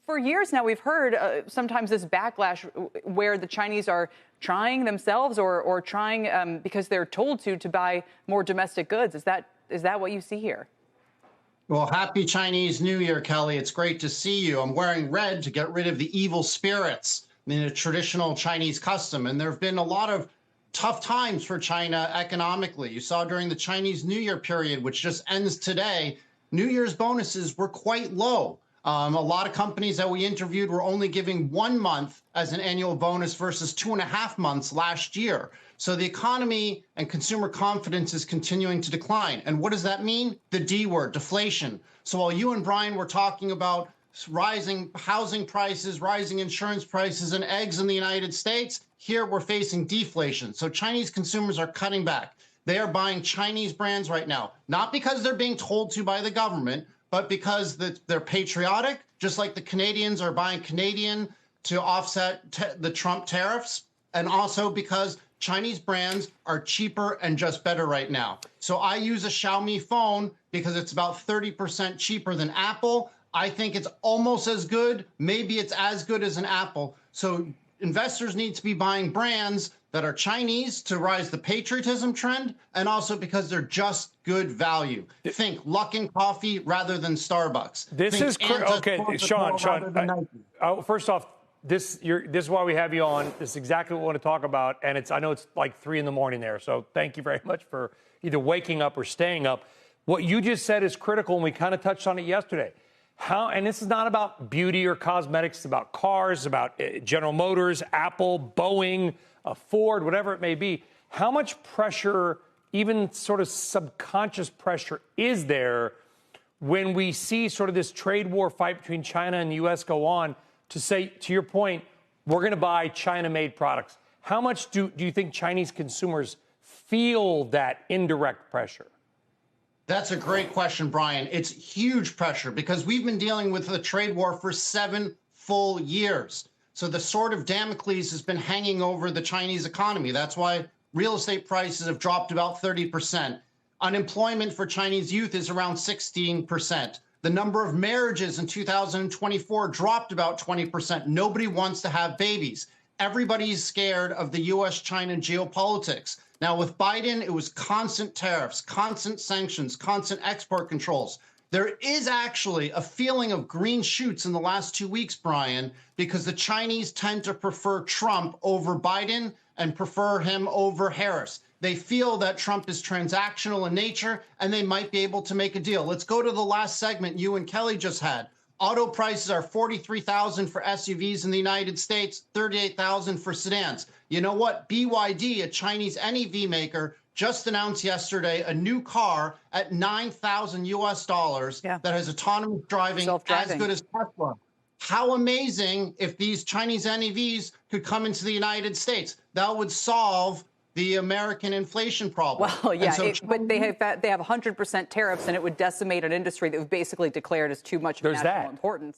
For years now, we've heard sometimes this backlash where the Chinese are trying themselves or trying because they're told to buy more domestic goods. Is that what you see here? Well, happy Chinese New Year, Kelly. It's great to see you. I'm wearing red to get rid of the evil spirits in a traditional Chinese custom. And there have been a lot of tough times for China economically. You saw during the Chinese New Year period, which just ends today, New Year's bonuses were quite low. A lot of companies that we interviewed were only giving 1 month as an annual bonus versus 2.5 months last year. So the economy and consumer confidence is continuing to decline. And what does that mean? The D word, deflation. So while you and Brian were talking about rising housing prices, rising insurance prices, and eggs in the United States, here we're facing deflation. So Chinese consumers are cutting back. They are buying Chinese brands right now, not because they're being told to by the government, but because they're patriotic, just like the Canadians are buying Canadian to offset the Trump tariffs, and also because Chinese brands are cheaper and just better right now. So I use a Xiaomi phone because it's about 30% cheaper than Apple. I think it's almost as good. Maybe it's as good as an Apple. So investors need to be buying brands that are Chinese to rise the patriotism trend, and also because they're just good value. Think Luckin Coffee rather than Starbucks. This is okay, Shaun. First off, this is why we have you on. This is exactly what we want to talk about, and I know it's like 3 in the morning there. So thank you very much for either waking up or staying up. What you just said is critical, and we kind of touched on it yesterday. And this is not about beauty or cosmetics. It's about cars, about General Motors, Apple, Boeing, Ford, whatever it may be. How much pressure, even sort of subconscious pressure, is there when we see sort of this trade war fight between China and the U.S. go on to say, to your point, we're going to buy China-made products? How much do you think Chinese consumers feel that indirect pressure? That's a great question, Brian. It's huge pressure because we've been dealing with the trade war for 7 full years. So the sword of Damocles has been hanging over the Chinese economy. That's why real estate prices have dropped about 30%. Unemployment for Chinese youth is around 16%. The number of marriages in 2024 dropped about 20%. Nobody wants to have babies. Everybody's scared of the U.S.-China geopolitics. Now, with Biden, it was constant tariffs, constant sanctions, constant export controls. There is actually a feeling of green shoots in the last 2 weeks, Brian, because the Chinese tend to prefer Trump over Biden and prefer him over Harris. They feel that Trump is transactional in nature, and they might be able to make a deal. Let's go to the last segment you and Kelly just had. Auto prices are $43,000 for SUVs in the United States, $38,000 for sedans. You know what? BYD, a Chinese NEV maker, just announced yesterday a new car at $9,000 US that has autonomous driving as good as Tesla. How amazing if these Chinese NEVs could come into the United States. That would solve the American inflation problem. Well, yeah, but they have 100% tariffs, and it would decimate an industry that was basically declared as too much of national importance.